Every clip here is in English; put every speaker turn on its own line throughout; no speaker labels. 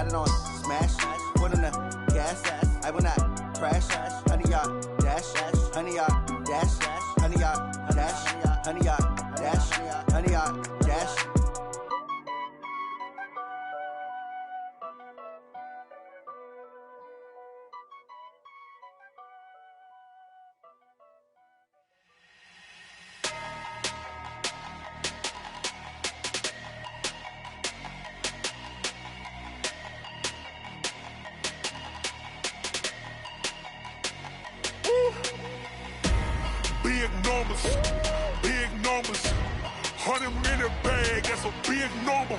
got it on smash, foot on the gas, I will not crash, honey yard dash, honey yard dash, honey yard dash, honey yard dash, honey yard dash.
Big numbers, 100-minute bag, that's a big number.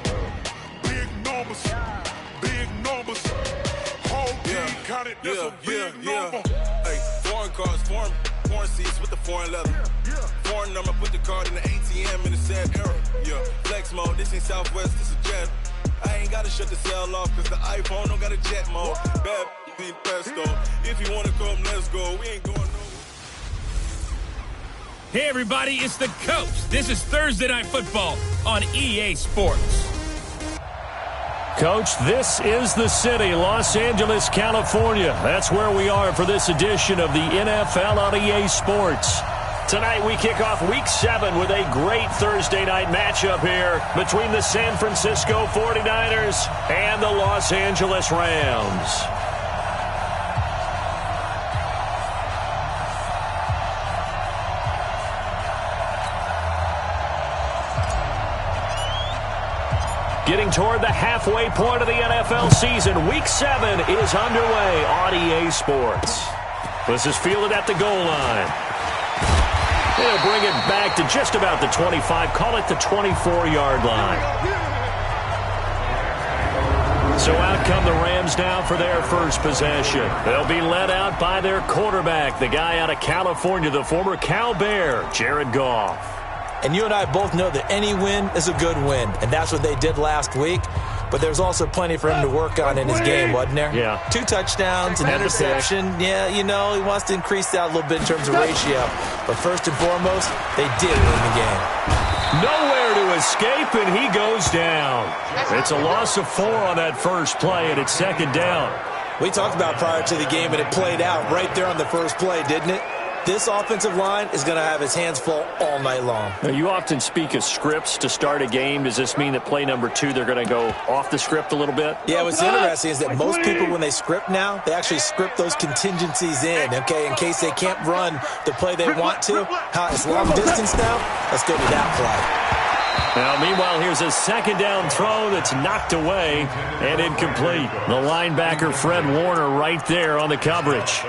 Big numbers, whole team counted, that's a big number.
Hey, foreign cars, foreign seats with the foreign leather. Foreign number, put the card in the ATM in the sad era. Yeah, flex mode, this ain't Southwest, this a jet. I ain't gotta shut the cell off, cause the iPhone don't got a jet mode. Bad be pesto, if you wanna come, let's go, we ain't going nowhere.
Hey everybody, it's the Coach. This is Thursday Night Football on EA Sports.
Coach, this is the city, Los Angeles, California. That's where we are for this edition of the NFL on EA Sports. Tonight we kick off Week 7 with a great Thursday night matchup here between the San Francisco 49ers and the Los Angeles Rams. Getting toward the halfway point of the NFL season, Week 7 is underway on EA Sports. This is fielded at the goal line. They'll bring it back to just about the 25, call it the 24-yard line. So out come the Rams now for their first possession. They'll be led out by their quarterback, the guy out of California, the former Cal Bear, Jared Goff.
And you and I both know that any win is a good win, and that's what they did last week. But there's also plenty for him to work on in his game, wasn't there?
Yeah.
2 touchdowns, an interception. Yeah, you know, he wants to increase that a little bit in terms of ratio. But first and foremost, they did win the game.
Nowhere to escape, and he goes down. It's a loss of 4 on that first play, and it's second down.
We talked about prior to the game, and it played out right there on the first play, didn't it? This offensive line is going to have his hands full all night long.
Now, you often speak of scripts to start a game. Does this mean that play number 2, they're going to go off the script a little bit?
Yeah, what's interesting is that most people, when they script now, they actually script those contingencies in, okay, in case they can't run the play they want to. It's long distance now. Let's go to that play.
Now, meanwhile, here's a second down throw that's knocked away and incomplete. The linebacker, Fred Warner, right there on the coverage.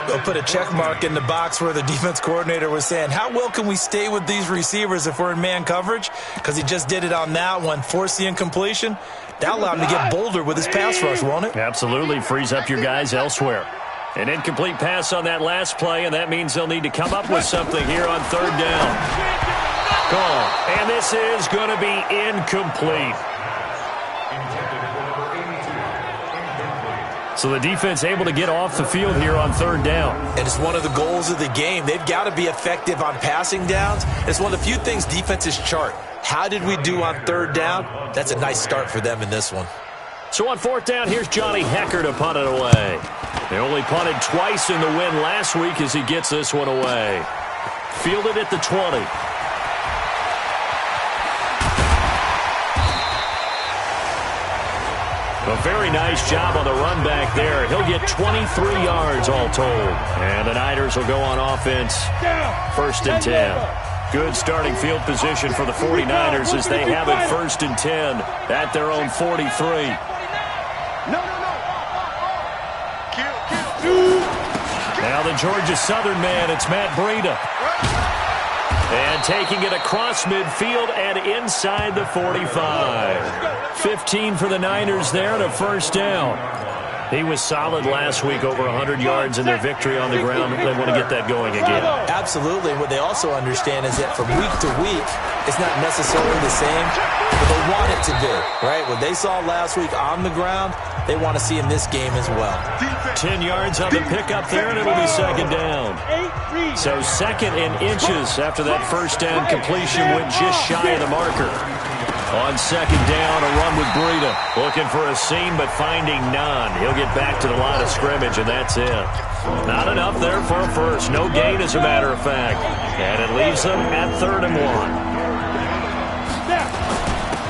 They'll put a check mark in the box where the defense coordinator was saying, how well can we stay with these receivers if we're in man coverage? Because he just did it on that one, forced the incompletion. That'll allow him to get bolder with his pass rush, won't it?
Absolutely. Frees up your guys elsewhere. An incomplete pass on that last play, and that means they'll need to come up with something here on third down. And this is going to be incomplete. So the defense able to get off the field here on third down.
And it's one of the goals of the game. They've got to be effective on passing downs. It's one of the few things defenses chart. How did we do on third down? That's a nice start for them in this one.
So on fourth down, here's Johnny Hecker to punt it away. They only punted twice in the win last week as he gets this one away. Fielded at the 20. A very nice job on the run back there. He'll get 23 yards all told. And the Niners will go on offense. First and 10. Good starting field position for the 49ers as they have it first and 10 at their own 43. Now the Georgia Southern man, it's Matt Breida. And taking it across midfield and inside the 45. 15 for the Niners there to first down. He was solid last week, over 100 yards in their victory on the ground. They want to get that going again.
Absolutely. What they also understand is that from week to week, it's not necessarily the same, but they want it to be, right? What they saw last week on the ground, they want to see in this game as well.
10 yards on the pickup there, and it'll be second down. So second and inches after that first down completion went just shy of the marker. On second down, a run with Breida. Looking for a seam, but finding none. He'll get back to the line of scrimmage, and that's it. Not enough there for a first. No gain, as a matter of fact. And it leaves them at 3rd and 1.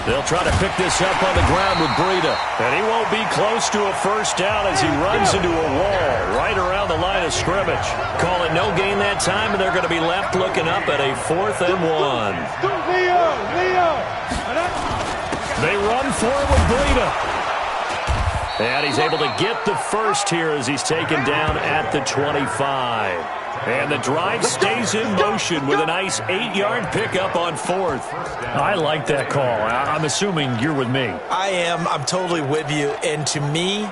They'll try to pick this up on the ground with Breida. And he won't be close to a first down as he runs into a wall right around the line of scrimmage. Call it no gain that time, and they're going to be left looking up at a 4th and 1. They run forward with Breida. And he's able to get the first here as he's taken down at the 25. And the drive stays in motion with a nice 8-yard pickup on 4th. I like that call. I'm assuming you're with me.
I am. I'm totally with you. And to me,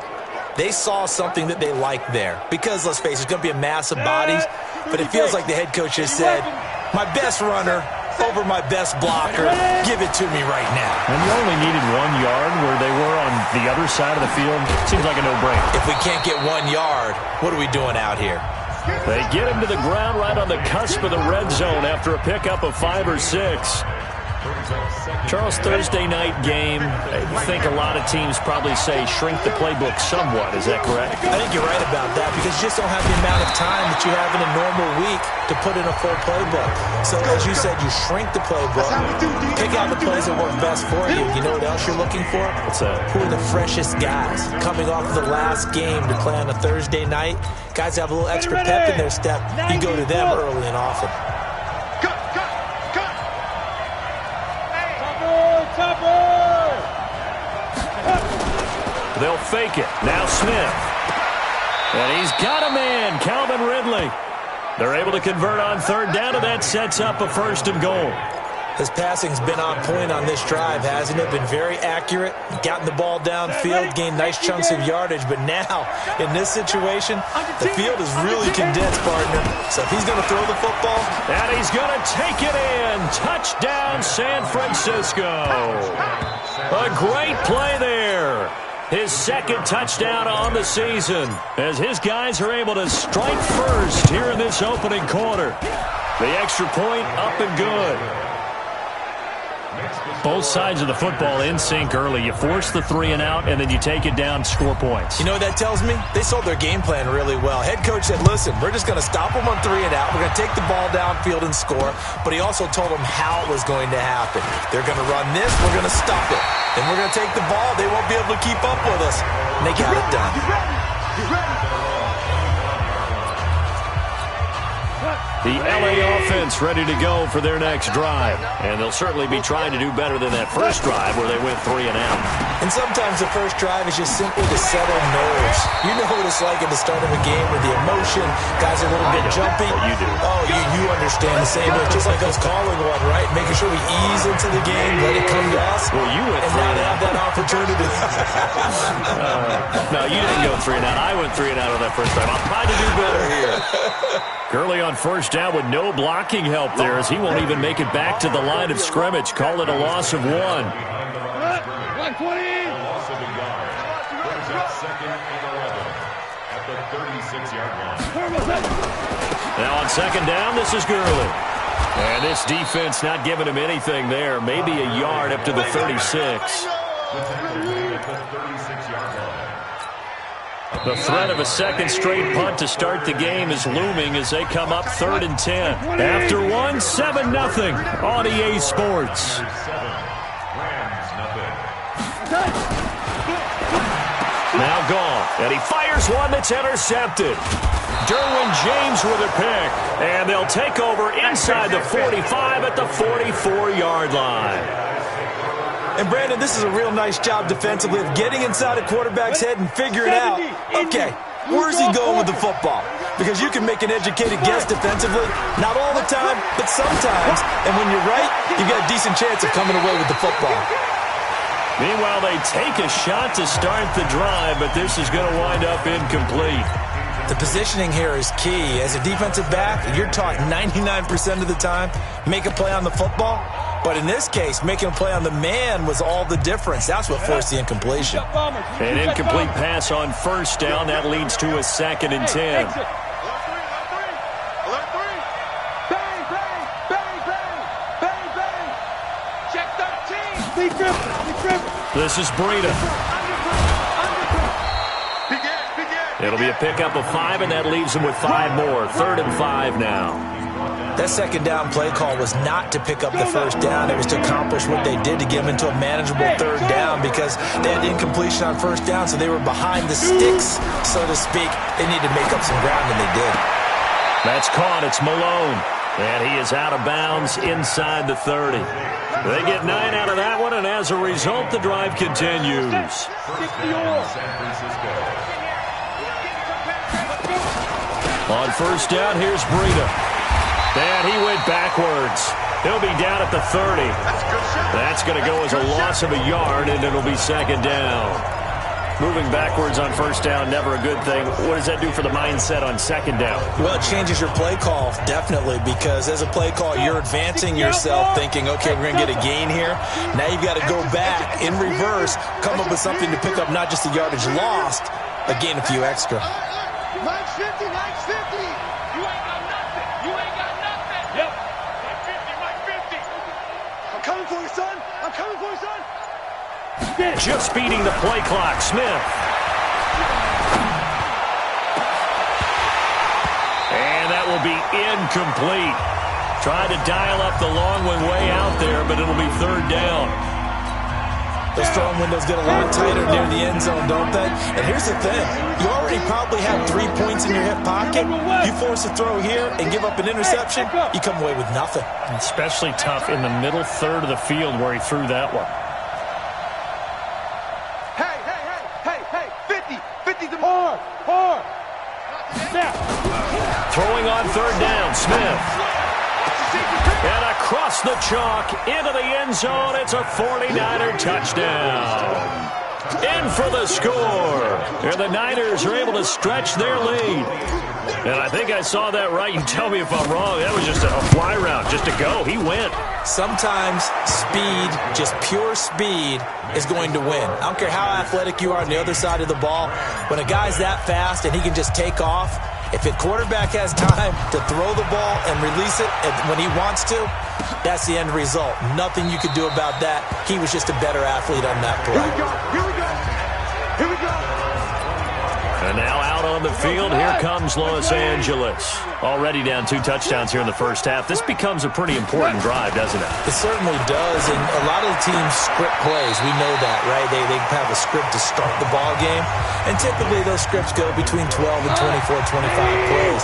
they saw something that they liked there. Because, let's face it, it's going to be a mass of bodies. But it feels like the head coach has said, my best runner over my best blocker, give it to me right now.
And you only needed 1 yard where they were on the other side of the field. Seems like a no-brainer.
If we can't get 1 yard, what are we doing out here?
They get him to the ground right on the cusp of the red zone after a pickup of 5 or 6. Charles, Thursday night game, I think a lot of teams probably say shrink the playbook somewhat. Is that correct?
I think you're right about that because you just don't have the amount of time that you have in a normal week to put in a full playbook. So, as you said, you shrink the playbook, pick out the plays that work best for you. You know what else you're looking for?
What's that?
Who are the freshest guys coming off of the last game to play on a Thursday night? Guys have a little extra pep in their step. You go to them early and often.
They'll fake it. Now Smith. And he's got a man, Calvin Ridley. They're able to convert on 3rd down, and that sets up a 1st and goal.
His passing's been on point on this drive, hasn't it? Been very accurate, gotten the ball downfield, gained nice chunks of yardage. But now, in this situation, the field is really condensed, partner. So if he's going to throw the football.
And he's going to take it in. Touchdown, San Francisco. A great play there. His 2nd touchdown on the season as his guys are able to strike first here in this opening quarter. The extra point up and good. Both sides of the football in sync early. You force the 3 and out, and then you take it down, score points.
You know what that tells me? They sold their game plan really well. Head coach said, listen, we're just going to stop them on 3 and out. We're going to take the ball downfield and score. But he also told them how it was going to happen. They're going to run this. We're going to stop it. Then we're going to take the ball. They won't be able to keep up with us. And they got it done.
The LA offense ready to go for their next drive. And they'll certainly be trying to do better than that first drive where they went 3 and out.
And sometimes the first drive is just simply to settle nerves. You know what it's like at the start of a game with the emotion. Guys are a little bit jumpy.
You do.
Oh, you understand the same way. Just like us calling one, right? Making sure we ease into the game, let it come to us.
Well, you went 3
and now they have that opportunity.
No, you didn't go 3 and out. I went 3 and out on that first drive. I'll try to do better here. Gurley on 1st down with no blocking help there as he won't even make it back to the line of scrimmage. Call it a loss of 1.
Loss of a yard. Brings up 2nd and 11 at the 36-yard line.
Now on 2nd down, this is Gurley. And this defense not giving him anything there. Maybe a yard up to the 36.
The tackle made at the 36-yard line.
The threat of a 2nd straight punt to start the game is looming as they come up 3rd and 10. After 1, 7-0 on EA Sports. Now gone, and he fires one that's intercepted. Derwin James with a pick, and they'll take over inside the 45 at the 44-yard line.
And, Brandon, this is a real nice job defensively of getting inside a quarterback's head and figuring out, okay, where's he going with the football? Because you can make an educated guess defensively, not all the time, but sometimes. And when you're right, you've got a decent chance of coming away with the football.
Meanwhile, they take a shot to start the drive, but this is going to wind up incomplete.
The positioning here is key. As a defensive back, you're taught 99% of the time, make a play on the football. But in this case, making a play on the man was all the difference. That's what forced the incompletion.
An incomplete pass on 1st down. That leads to a 2nd and 10. This is Breida. It'll be a pickup of 5, and that leaves him with 5 more. 3rd and 5 now.
That second down play call was not to pick up the first down. It was to accomplish what they did to get them into a manageable 3rd down because they had incompletion on 1st down, so they were behind the sticks, so to speak. They needed to make up some ground, and they did.
That's caught. It's Malone. And he is out of bounds inside the 30. They get 9 out of that one, and as a result, the drive continues. On 1st down, here's Breida. And he went backwards. He'll be down at the 30. That's going to go as a loss of a yard, and it'll be 2nd down. Moving backwards on 1st down, never a good thing. What does that do for the mindset on 2nd down?
Well, it changes your play call, definitely, because as a play call, you're advancing yourself thinking, okay, we're going to get a gain here. Now you've got to go back in reverse, come up with something to pick up not just the yardage lost, but gain a few extra.
950, 950. You ain't got nothing. You ain't got nothing. Yep. 950, 950. I'm coming for you, son. I'm coming for you, son.
Just beating the play clock, Smith. And that will be incomplete. Tried to dial up the long one way out there, but it'll be 3rd down.
Those throwing windows get a lot tighter near the end zone, don't they? And here's the thing. You already probably have 3 points in your hip pocket. You force a throw here and give up an interception, you come away with nothing.
Especially tough in the middle 3rd of the field where he threw that one.
Hey, 50 to more.
Throwing on 3rd down, Smith. And across the chalk into the end zone, it's a 49er touchdown. In for the score. And the Niners are able to stretch their lead. And I think I saw that right. You tell me if I'm wrong. That was just a fly route, just to go. He went.
Sometimes speed, just pure speed, is going to win. I don't care how athletic you are on the other side of the ball. When a guy's that fast and he can just take off, if the quarterback has time to throw the ball and release it when he wants to, that's the end result. Nothing you could do about that. He was just a better athlete on that play.
Here we go.
And now out on the field, here comes Los Angeles. Already down 2 touchdowns here in the first half. This becomes a pretty important drive, doesn't it?
It certainly does, and a lot of the teams script plays. We know that, right? They have a script to start the ball game, and typically those scripts go between 12 and 24, 25 plays.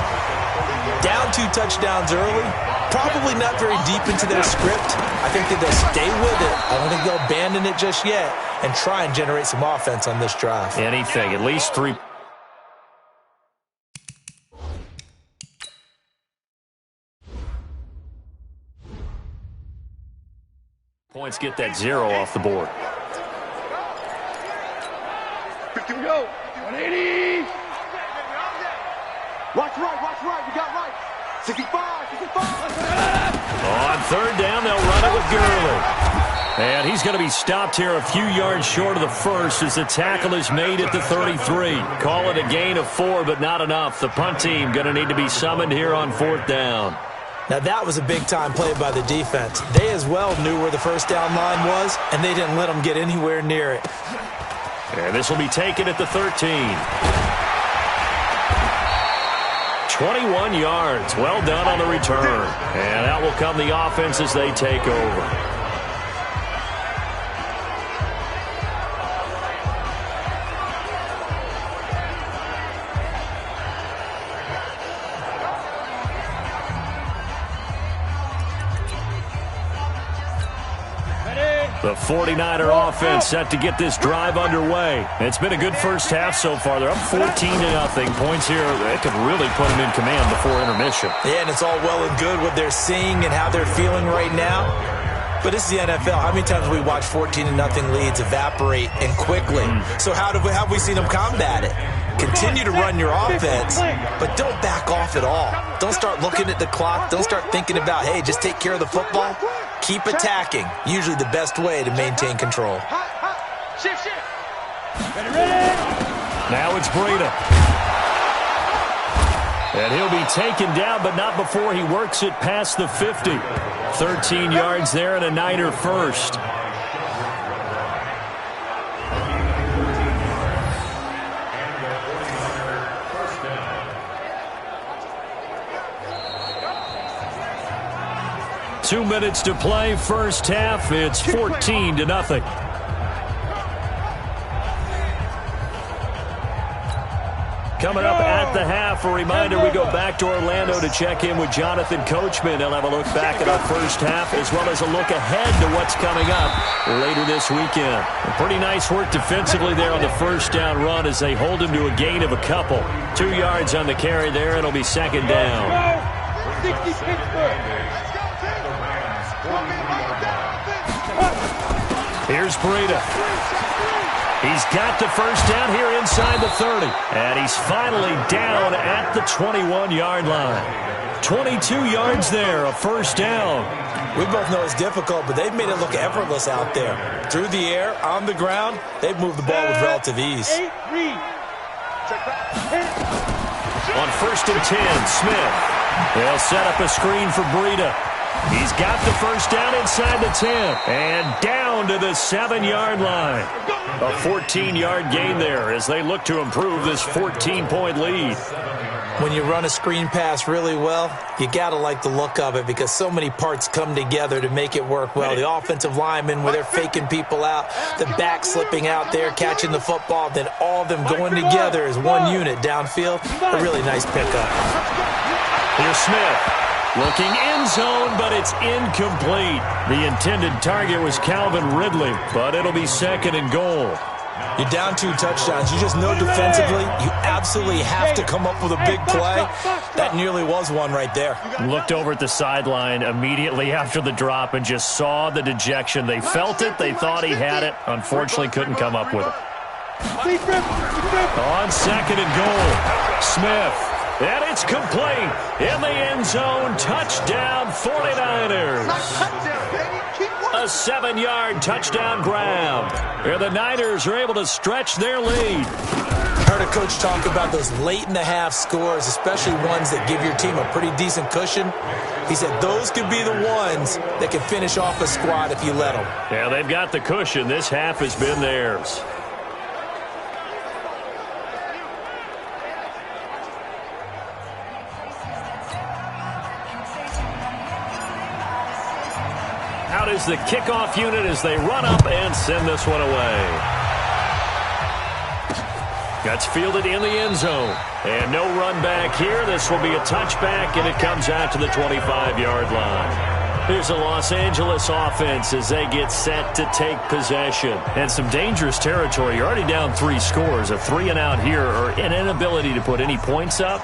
Down 2 touchdowns early, probably not very deep into their script. I think that they'll stay with it. I don't think they'll abandon it just yet and try and generate some offense on this drive.
Anything, at least 3. Points get that 0 off the board.
50 we go. 180. Watch right. We got right. 65.
On 3rd down, they'll run it with Gurley. And he's going to be stopped here a few yards short of the first as the tackle is made at the 33. Call it a gain of 4, but not enough. The punt team going to need to be summoned here on 4th down.
Now, that was a big-time play by the defense. They as well knew where the first down line was, and they didn't let them get anywhere near it.
And this will be taken at the 13. 21 yards. Well done on the return. And out will come the offense as they take over. The 49er offense set to get this drive underway. It's been a good first half so far. They're up 14-0. Points here, they could really put them in command before intermission.
Yeah, and it's all well and good what they're seeing and how they're feeling right now. But this is the NFL. How many times have we watched 14-0 leads evaporate and quickly? So how have we seen them combat it? Continue to run your offense, but don't back off at all. Don't start looking at the clock. Don't start thinking about, hey, just take care of the football. Keep attacking. Usually the best way to maintain control.
Shift.
Now it's Breida. And he'll be taken down, but not before he works it past the 50. 13 yards there and a Niner first. 2 minutes to play, first half. It's 14-0. Coming up at the half, a reminder, we go back to Orlando to check in with Jonathan Coachman. He'll have a look back at our first half as well as a look ahead to what's coming up later this weekend. Pretty nice work defensively there on the first down run as they hold him to a gain of a couple. 2 yards on the carry there. It'll be second down. Here's Breida. He's got the first down here inside the 30. And he's finally down at the 21-yard line. 22 yards there, a first down.
We both know it's difficult, but they've made it look effortless out there. Through the air, on the ground, they've moved the ball with relative ease.
On first and 10, Smith. They'll set up a screen for Breida. He's got the first down inside the 10. And down to the 7-yard line. A 14-yard gain there as they look to improve this 14-point lead.
When you run a screen pass really well, you got to like the look of it because so many parts come together to make it work well. The offensive linemen, where they're faking people out, the back slipping out there, catching the football, then all of them going together as one unit downfield. A really nice pickup.
Here's Smith. Looking end zone, but it's incomplete. The intended target was Calvin Ridley, but it'll be second and goal.
You're down 2 touchdowns. You just know defensively you absolutely have to come up with a big play. That nearly was one right there.
Looked over at the sideline immediately after the drop and just saw the dejection. They felt it. They thought he had it. Unfortunately, couldn't come up with it. On second and goal, Smith. And it's complete. In the end zone, touchdown 49ers. A 7-yard touchdown grab. And the Niners are able to stretch their lead.
Heard a coach talk about those late-in-the-half scores, especially ones that give your team a pretty decent cushion. He said those could be the ones that can finish off a squad if you let them.
Yeah, they've got the cushion. This half has been theirs. Out is the kickoff unit as they run up and send this one away. That's fielded in the end zone. And no run back here. This will be a touchback, and it comes out to the 25-yard line. Here's the Los Angeles offense as they get set to take possession. And some dangerous territory. You're already down 3 scores. A 3-and-out here or an inability to put any points up.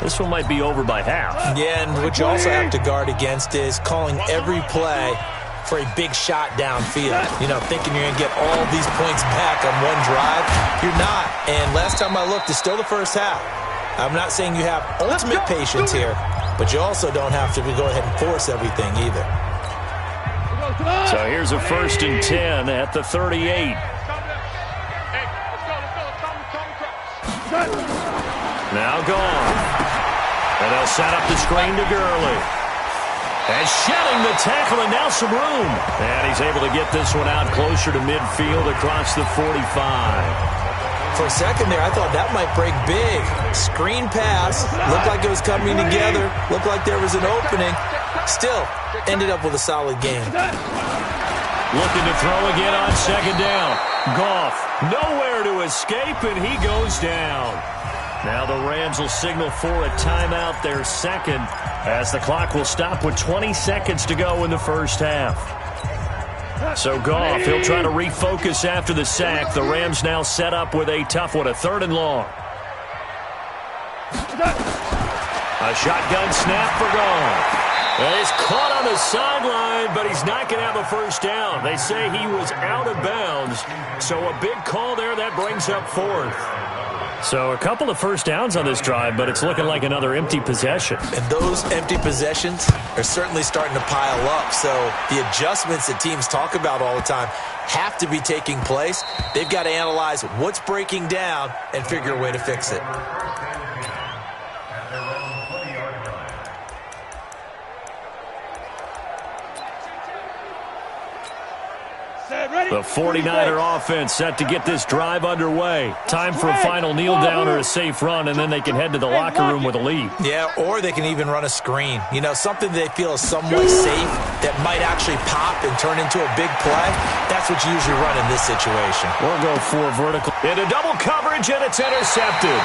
This one might be over by half.
Yeah, and what you also have to guard against is calling every play for a big shot downfield. You know, thinking you're going to get all these points back on one drive. You're not. And last time I looked, it's still the first half. I'm not saying you have ultimate patience here, but you also don't have to go ahead and force everything either.
So here's a first and 10 at the 38. Now gone. And they'll set up the screen to Gurley. And shedding the tackle, and now some room. And he's able to get this one out closer to midfield across the 45.
For a second there, I thought that might break big. Screen pass. Looked like it was coming together. Looked like there was an opening. Still, ended up with a solid game.
Looking to throw again on second down. Goff, nowhere to escape, and he goes down. Now the Rams will signal for a timeout, their second, as the clock will stop with 20 seconds to go in the first half. So Goff, he'll try to refocus after the sack. The Rams now set up with a tough one, a 3rd and long. A shotgun snap for Goff. Well, he's caught on the sideline, but he's not going to have a first down. They say he was out of bounds, so a big call there that brings up 4th. So a couple of first downs on this drive, but it's looking like another empty possession.
And those empty possessions are certainly starting to pile up. So the adjustments that teams talk about all the time have to be taking place. They've got to analyze what's breaking down and figure a way to fix it.
Set, ready.
The 49er offense set to get this drive underway. Time for a final kneel down or a safe run, and then they can head to the locker room with a lead.
Yeah, or they can even run a screen. You know, something they feel is somewhat safe that might actually pop and turn into a big play. That's what you usually run in this situation.
Or go for vertical. Into double coverage, and it's intercepted.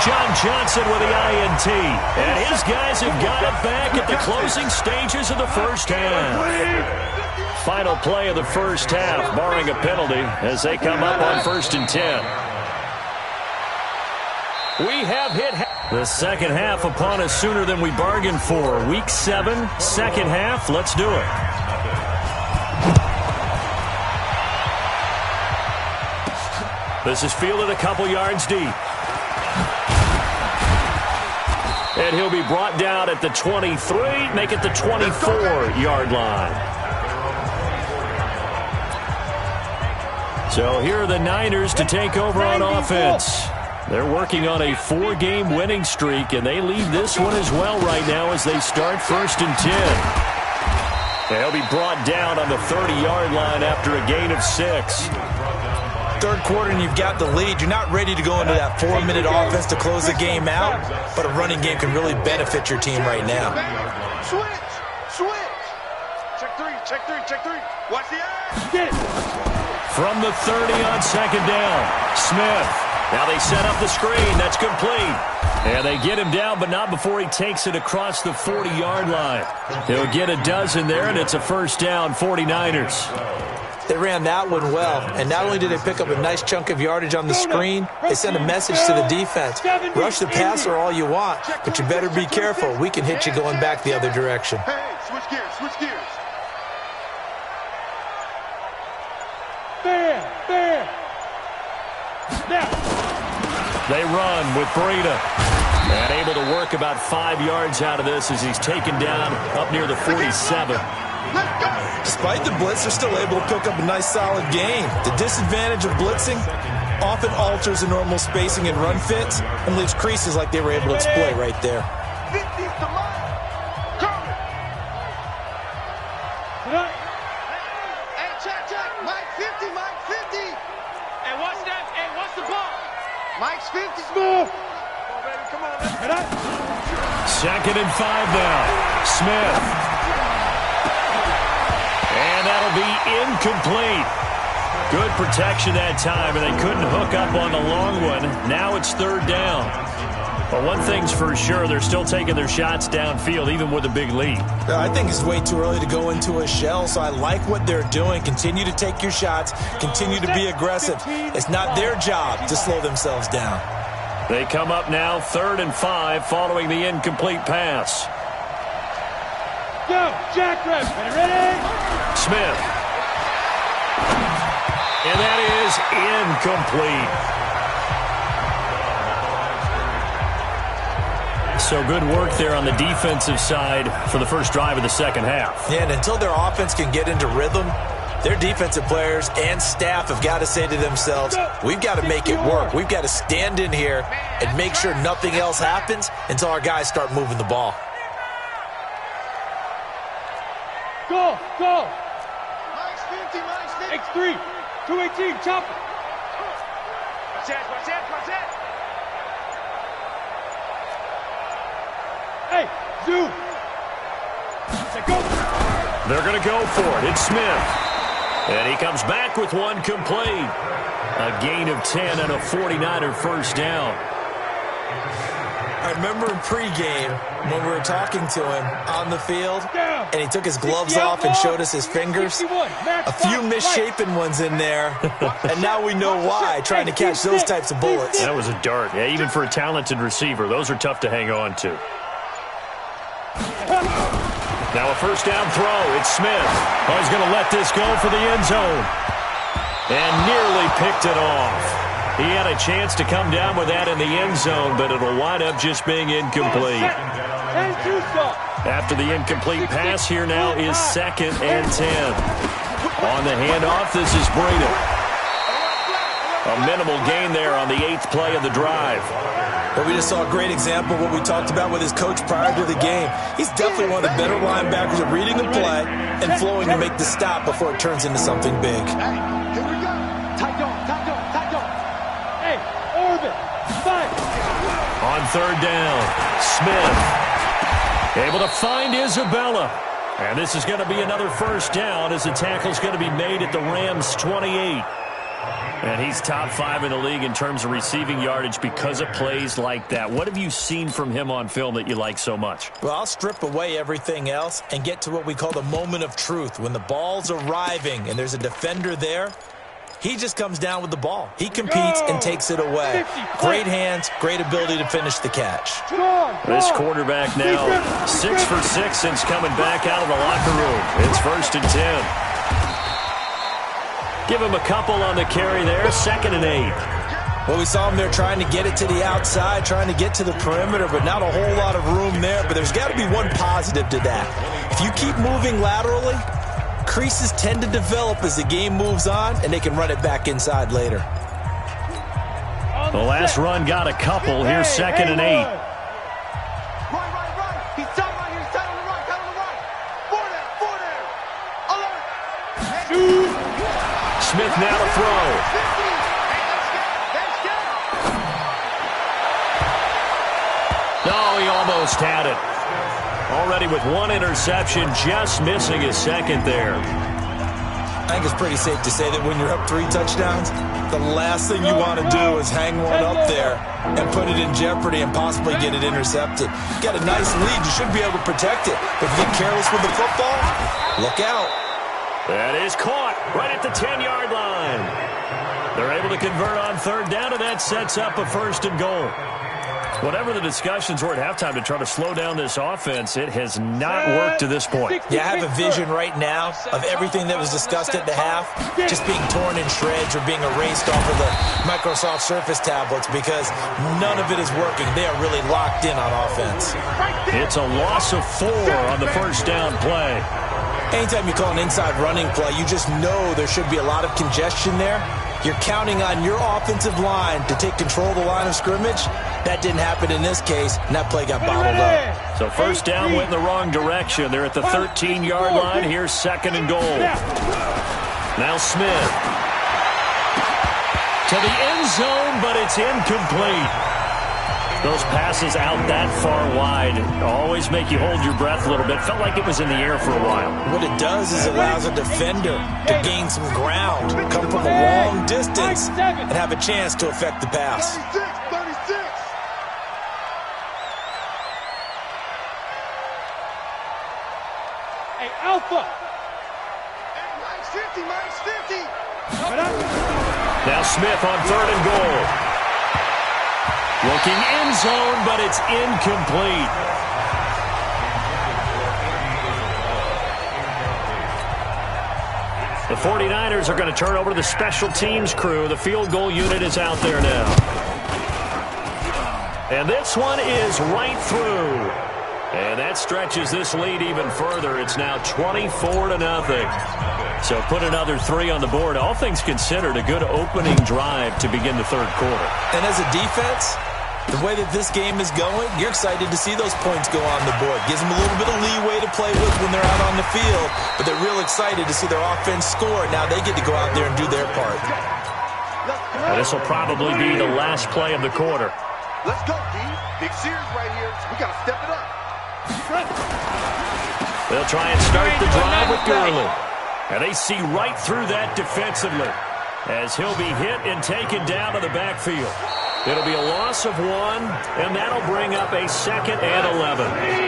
John Johnson with the INT. And his guys have got it back at the closing stages of the first half. Final play of the first half, barring a penalty, as they come up on 1st and 10. We have hit the second half upon us sooner than we bargained for. Week 7, second half. Let's do it. This is fielded a couple yards deep. And he'll be brought down at the 23, make it the 24-yard line. So here are the Niners to take over on offense. They're working on a 4-game winning streak, and they lead this one as well right now as they start 1st and 10. They'll be brought down on the 30-yard line after a gain of 6.
Third quarter and you've got the lead. You're not ready to go into that 4-minute offense to close the game out, but a running game can really benefit your team right now.
Switch. Check three. Watch the ass. Get it.
From the 30 on 2nd down, Smith. Now they set up the screen. That's complete. And they get him down, but not before he takes it across the 40-yard line. He'll get a dozen there, and it's a first down, 49ers.
They ran that one well, and not only did they pick up a nice chunk of yardage on the screen, they sent a message to the defense. Rush the passer all you want, but you better be careful. We can hit you going back the other direction.
Hey, switch gears. There. Now.
They run with Breida. And able to work about 5 yards out of this as he's taken down up near the 47.
Despite the blitz, they're still able to pick up a nice solid gain. The disadvantage of blitzing often alters the normal spacing and run fits and leaves creases like they were able to exploit right there.
50's the line. Coming. Hey, check. Mike 50. Hey, what's that? Hey, what's the ball? Mike's 50. Smooth. Come on, baby.
2nd and 5 now. Smith. And that'll be incomplete. Good protection that time, and they couldn't hook up on the long one. Now it's 3rd down. But one thing's for sure, they're still taking their shots downfield, even with a big lead.
I think it's way too early to go into a shell, so I like what they're doing. Continue to take your shots. Continue to be aggressive. It's not their job to slow themselves down.
They come up now 3rd and 5 following the incomplete pass.
Go, Jackrabbit. Ready?
Smith. And that is incomplete. So good work there on the defensive side for the first drive of the second half.
Yeah, and until their offense can get into rhythm, their defensive players and staff have got to say to themselves, we've got to make it work. We've got to stand in here and make sure nothing else happens until our guys start moving the ball.
Go. Mike's 50. X3. 218. Chopper. Watch that. Hey, Zoo. Go.
They're going to go for it. It's Smith. And he comes back with one complete. A gain of 10 and a 49er first down.
I remember in pregame when we were talking to him on the field, and he took his gloves off and showed us his fingers. A few misshapen ones in there, and now we know why, trying to catch those types of bullets.
That was a dart. Yeah, even for a talented receiver, those are tough to hang on to. Now a first down throw. It's Smith. Oh, he's going to let this go for the end zone. And nearly picked it off. He had a chance to come down with that in the end zone, but it'll wind up just being incomplete. After the incomplete pass, here now is 2nd and 10. On the handoff, this is Breida. A minimal gain there on the 8th play of the drive.
Well, we just saw a great example of what we talked about with his coach prior to the game. He's definitely one of the better linebackers at reading the play and flowing to make the stop before it turns into something big.
Hey, here we go. Tight dog, tight dog, tight dog. Hey, Orbit, fight.
On third down, Smith able to find Isabella. And this is going to be another first down as the tackle's going to be made at the Rams' 28. And he's top 5 in the league in terms of receiving yardage because of plays like that. What have you seen from him on film that you like so much?
Well, I'll strip away everything else and get to what we call the moment of truth. When the ball's arriving and there's a defender there, he just comes down with the ball. He competes and takes it away. Great hands, great ability to finish the catch.
This quarterback now 6 for 6 since coming back out of the locker room. It's 1st and 10. Give him a couple on the carry there, 2nd and 8.
Well, we saw him there trying to get it to the outside, trying to get to the perimeter, but not a whole lot of room there. But there's got to be one positive to that. If you keep moving laterally, creases tend to develop as the game moves on, and they can run it back inside later.
The last run got a couple. Here's 2nd and 8.
Right. He's tight right here. He's tight on the right. Tight on the right. 4 down. Alert.
Smith now to throw. No, he almost had it. Already with 1 interception, just missing his 2nd there.
I think it's pretty safe to say that when you're up 3 touchdowns, the last thing you want to do is hang one up there and put it in jeopardy and possibly get it intercepted. You got a nice lead. You should be able to protect it. But if you get careless with the football, look out.
That is caught right at the 10-yard line. They're able to convert on third down, and that sets up a 1st and goal. Whatever the discussions were at halftime to try to slow down this offense, it has not worked to this point.
Yeah, I have a vision right now of everything that was discussed at the half just being torn in shreds or being erased off of the Microsoft Surface tablets because none of it is working. They are really locked in on offense.
It's a loss of 4 on the 1st down play.
Anytime you call an inside running play, you just know there should be a lot of congestion there. You're counting on your offensive line to take control of the line of scrimmage. That didn't happen in this case, and that play got bottled up.
So 1st down went in the wrong direction. They're at the 13-yard line. Here's 2nd and goal. Now Smith to the end zone, but it's incomplete. Those passes out that far wide always make you hold your breath a little bit. Felt like it was in the air for a while.
What it does is it allows a defender to gain some ground, come from a long distance, and have a chance to affect the pass.
36. Hey, Alpha. Hey, minus 50.
Now Smith on 3rd and goal. Looking end zone, but it's incomplete. The 49ers are going to turn over to the special teams crew. The field goal unit is out there now. And this one is right through. And that stretches this lead even further. It's now 24-0. So put another 3 on the board. All things considered, a good opening drive to begin the 3rd quarter.
And as a defense, the way that this game is going, you're excited to see those points go on the board. Gives them a little bit of leeway to play with when they're out on the field, but they're real excited to see their offense score. Now they get to go out there and do their part.
And this will probably be the last play of the quarter.
Let's go, D. Big series right here. We got to step it up.
They'll try and start the drive with Gurley. And they see right through that defensively as he'll be hit and taken down to the backfield. It'll be a loss of 1, and that'll bring up a 2nd and 11.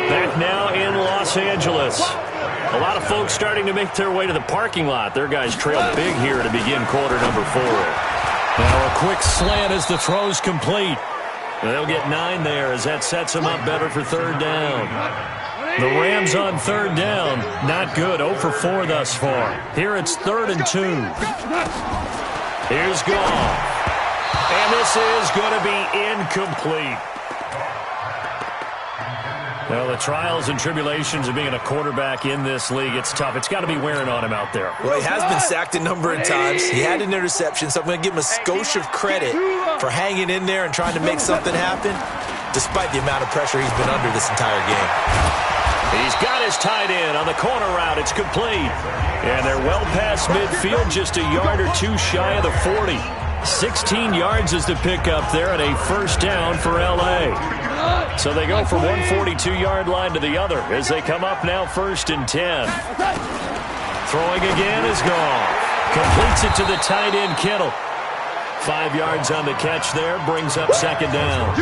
Back now in Los Angeles. A lot of folks starting to make their way to the parking lot. Their guys trail big here to begin quarter number 4. Now a quick slant as the throw's complete. They'll get 9 there as that sets them up better for 3rd down. The Rams on 3rd down. Not good. 0 for 4 thus far. Here it's 3rd and 2. Here's Goff. And this is going to be incomplete. Well, the trials and tribulations of being a quarterback in this league, it's tough. It's got to be wearing on him out there.
Well, he has been sacked a number of times. He had an interception, so I'm going to give him a skosh of credit for hanging in there and trying to make something happen, despite the amount of pressure he's been under this entire game.
He's got his tight end on the corner route. It's complete. And they're well past midfield, just a yard or two shy of the 40. 16 yards is the pickup there, and a first down for L.A. So they go from 142-yard line to the other as they come up now 1st and 10. Throwing again is gone. Completes it to the tight end, Kittle. 5 yards on the catch there, brings up 2nd down.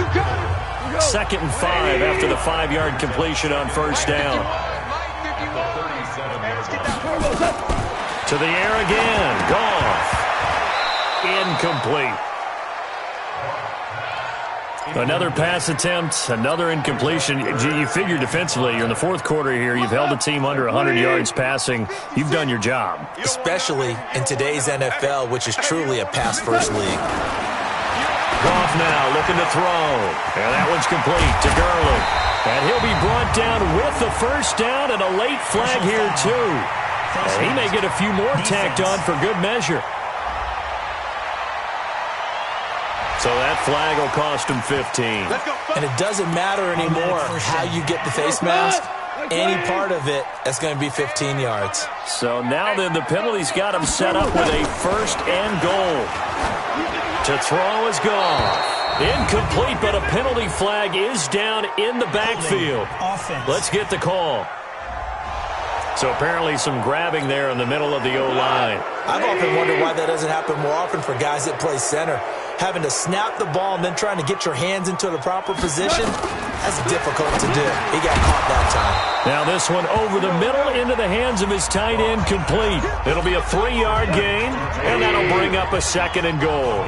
2nd and 5 after the 5-yard completion on 1st down. To the air again, Goff. Incomplete. Another pass attempt, another incompletion. You figure defensively, you're in the 4th quarter here. You've held a team under 100 yards passing. You've done your job.
Especially in today's NFL, which is truly a pass-first league.
Goff now looking to throw. And that one's complete to Gurley. And he'll be brought down with the first down and a late flag here, too. And he may get a few more tacked on for good measure. So that flag will cost him 15.
And it doesn't matter anymore how you get the face mask. Any part of it, that's going to be 15 yards.
So now then the penalty's got him set up with a 1st and goal. To throw is gone. Incomplete, but a penalty flag is down in the backfield. Let's get the call. So apparently some grabbing there in the middle of the O-line.
I've often wondered why that doesn't happen more often for guys that play center. Having to snap the ball and then trying to get your hands into the proper position, that's difficult to do. He got caught that time.
Now this one over the middle into the hands of his tight end, complete. It'll be a 3-yard gain, and that'll bring up a 2nd and goal.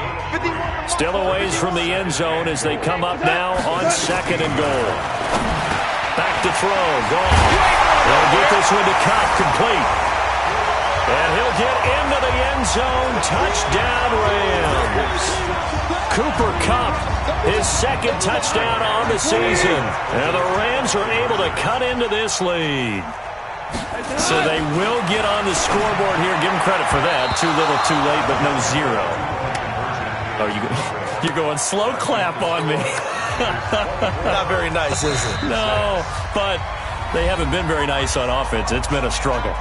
Still a ways from the end zone as they come up now on 2nd and goal. Back to throw, gone. They'll get this one to Cup, complete. And he'll get into the end zone. Touchdown, Rams. Cooper Kupp, his 2nd touchdown on the season. And the Rams are able to cut into this lead. So they will get on the scoreboard here. Give them credit for that. Too little, too late, but no 0. Oh, you're going slow clap on me.
Not very nice, is it?
No, but they haven't been very nice on offense. It's been a struggle.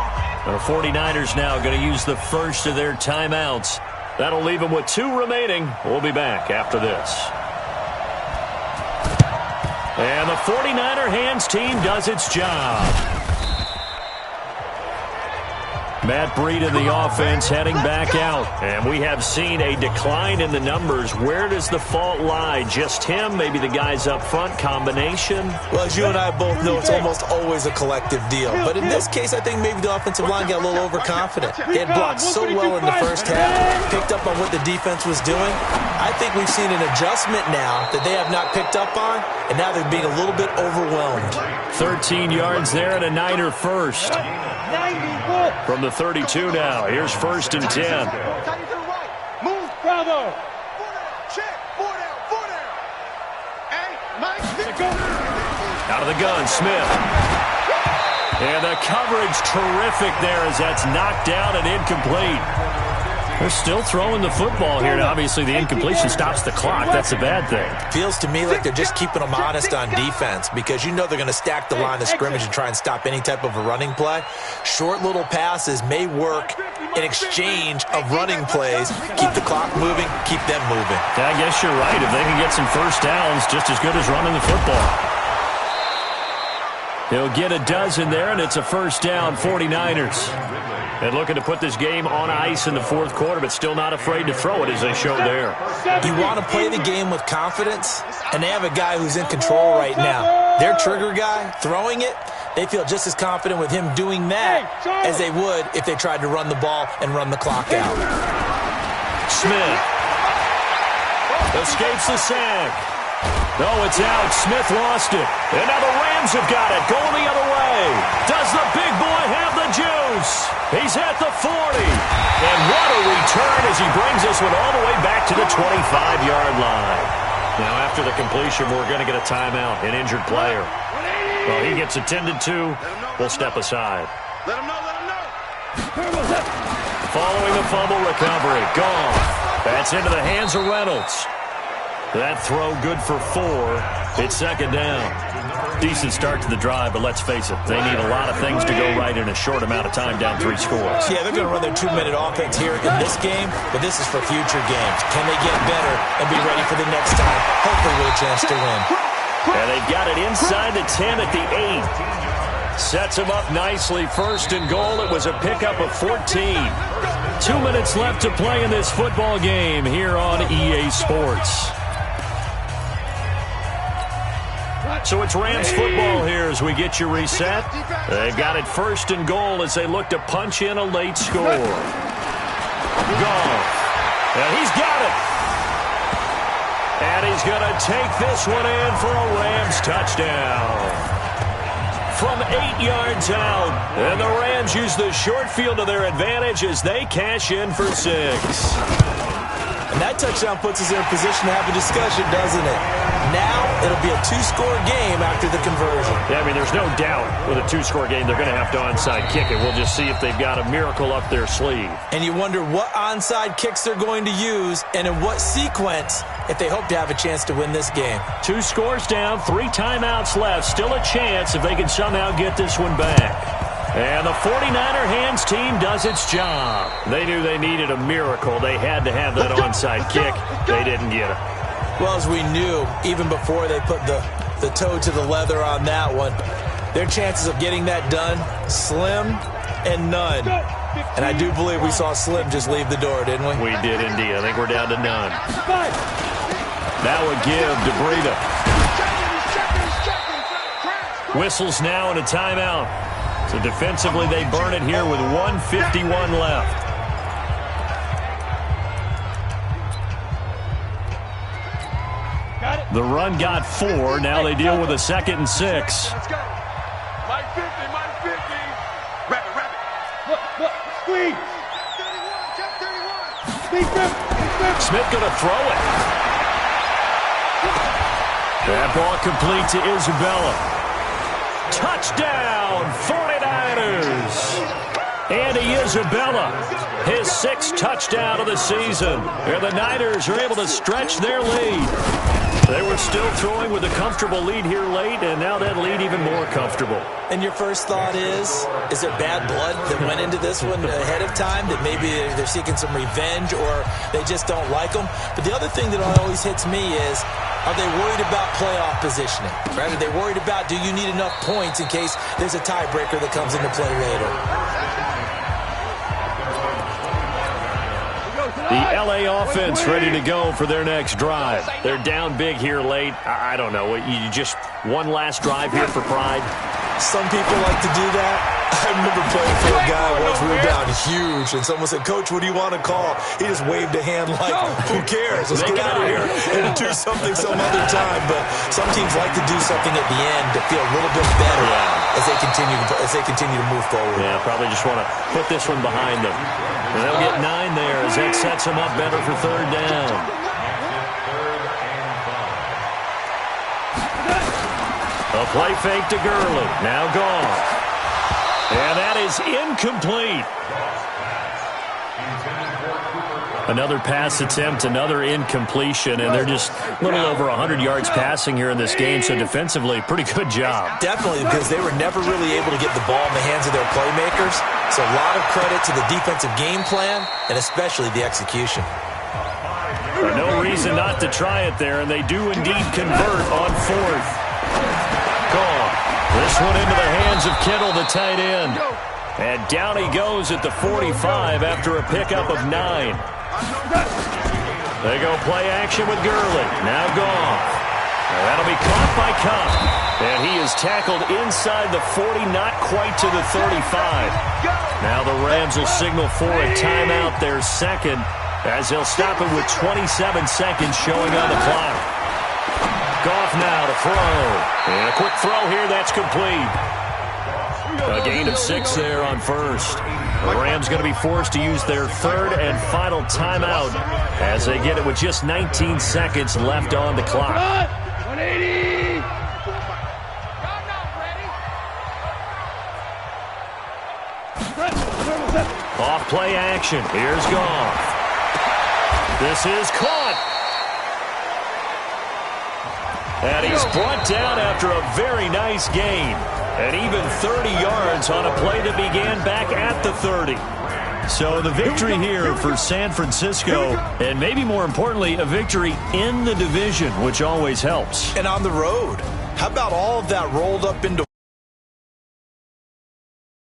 The 49ers now going to use the first of their timeouts. That'll leave them with 2 remaining. We'll be back after this. And the 49er hands team does its job. Matt Breida in the offense heading back out. And we have seen a decline in the numbers. Where does the fault lie? Just him? Maybe the guys up front? Combination?
Well, as you and I both know, it's almost always a collective deal. But in this case, I think maybe the offensive line got a little overconfident. They had blocked so well in the first half, picked up on what the defense was doing. I think we've seen an adjustment now that they have not picked up on, and now they're being a little bit overwhelmed.
13 yards there and a Niner first. From the 32 now. Here's 1st and 10.
Move, bravo.
Out of the gun, Smith. And the coverage terrific there as that's knocked down and incomplete. They're still throwing the football here. Now, obviously, the incompletion stops the clock. That's a bad thing.
Feels to me like they're just keeping them honest on defense because you know they're going to stack the line of scrimmage and try and stop any type of a running play. Short little passes may work in exchange of running plays. Keep the clock moving, keep them moving.
I guess you're right. If they can get some first downs, just as good as running the football. He'll get a dozen there, and it's a first down, 49ers. And looking to put this game on ice in the 4th quarter, but still not afraid to throw it as they show there.
You want to play the game with confidence, and they have a guy who's in control right now. Their trigger guy, throwing it, they feel just as confident with him doing that as they would if they tried to run the ball and run the clock out.
Smith escapes the sack. No, it's out. Smith lost it. And now the Rams have got it. Going the other way. Does the big boy have the juice? He's at the 40. And what a return as he brings this one all the way back to the 25-yard line. Now, after the completion, we're going to get a timeout. An injured player. Well, he gets attended to. We'll step aside.
Let him know.
Following the fumble recovery. Gone. That's into the hands of Reynolds. That throw good for 4. It's second down. Decent start to the drive, but let's face it, they need a lot of things to go right in a short amount of time, down 3 scores.
Yeah, they're going to run their 2-minute offense here in this game, but this is for future games. Can they get better and be ready for the next time? Hopefully with a chance to win.
And they've got it inside the 10 at the 8. Sets them up nicely. First and goal. It was a pickup of 14. 2 minutes left to play in this football game here on EA Sports. So it's Rams football here as we get you reset. They've got it first and goal as they look to punch in a late score. Goff. And he's got it. And he's going to take this one in for a Rams touchdown. From 8 yards out. And the Rams use the short field to their advantage as they cash in for 6.
And that touchdown puts us in a position to have a discussion, doesn't it? Now it'll be a 2-score game after the conversion.
Yeah, I mean, there's no doubt with a 2-score game they're going to have to onside kick it. We'll just see if they've got a miracle up their sleeve.
And you wonder what onside kicks they're going to use and in what sequence if they hope to have a chance to win this game.
2 scores down, 3 timeouts left. Still a chance if they can somehow get this one back. And the 49er hands team does its job. They knew they needed a miracle. They had to have that onside kick. They didn't get it.
Well, as we knew, even before they put the toe to the leather on that one, their chances of getting that done, slim and none. And I do believe we saw Slim just leave the door, didn't we?
We did indeed. I think we're down to none. Now a give to Breida. Whistles now and a timeout. So defensively, they burn it here with 1:51 left. The run got 4. Now they deal with a 2nd and 6.
Let's go. Mike 50, Mike 50. Wrap it, wrap it. Look, squeeze. Check 31.
Smith going to throw it. That ball complete to Isabella. Touchdown, 49ers. Andy Isabella, his 6th touchdown of the season. And the Niners are able to stretch their lead. They were still throwing with a comfortable lead here late, and now that lead even more comfortable.
And your first thought is there bad blood that went into this one ahead of time, that maybe they're seeking some revenge or they just don't like them? But the other thing that always hits me is, are they worried about playoff positioning? Right? Are they worried about, do you need enough points in case there's a tiebreaker that comes into play later?
The L.A. offense ready to go for their next drive. They're down big here late. I don't know. You just one last drive here for pride?
Some people like to do that. I remember playing for a guy once we were down huge, and someone said, "Coach, what do you want to call?" He just waved a hand like, who cares? Let's get out of here and do something some other time. But some teams like to do something at the end to feel a little bit better as they continue to move forward.
Yeah, probably just want to put this one behind them. And they'll get 9 there as that sets them up better for 3rd down. A play fake to Gurley. Now gone. And that is incomplete. Another pass attempt, another incompletion, and they're just a little over 100 yards passing here in this game, so defensively, pretty good job.
Definitely, because they were never really able to get the ball in the hands of their playmakers, so a lot of credit to the defensive game plan, and especially the execution.
No reason not to try it there, and they do indeed convert on 4th. Gone. This one into the hands of Kittle, the tight end. And down he goes at the 45 after a pickup of 9. They go play action with Gurley. Now gone. That'll be caught by Cup. And he is tackled inside the 40, not quite to the 35. Now the Rams will signal for a timeout, their 2nd, as they'll stop it with 27 seconds showing on the clock. Goff now to throw. And a quick throw here, that's complete. A gain of 6 there on 1st. The Rams going to be forced to use their 3rd and final timeout as they get it with just 19 seconds left on the clock.
180.
Off play action. Here's Goff. This is caught. And he's brought down after a very nice gain. And even 30 yards on a play that began back at the 30. So the victory here for San Francisco, and maybe more importantly, a victory in the division, which always helps.
And on the road, how about all of that rolled up into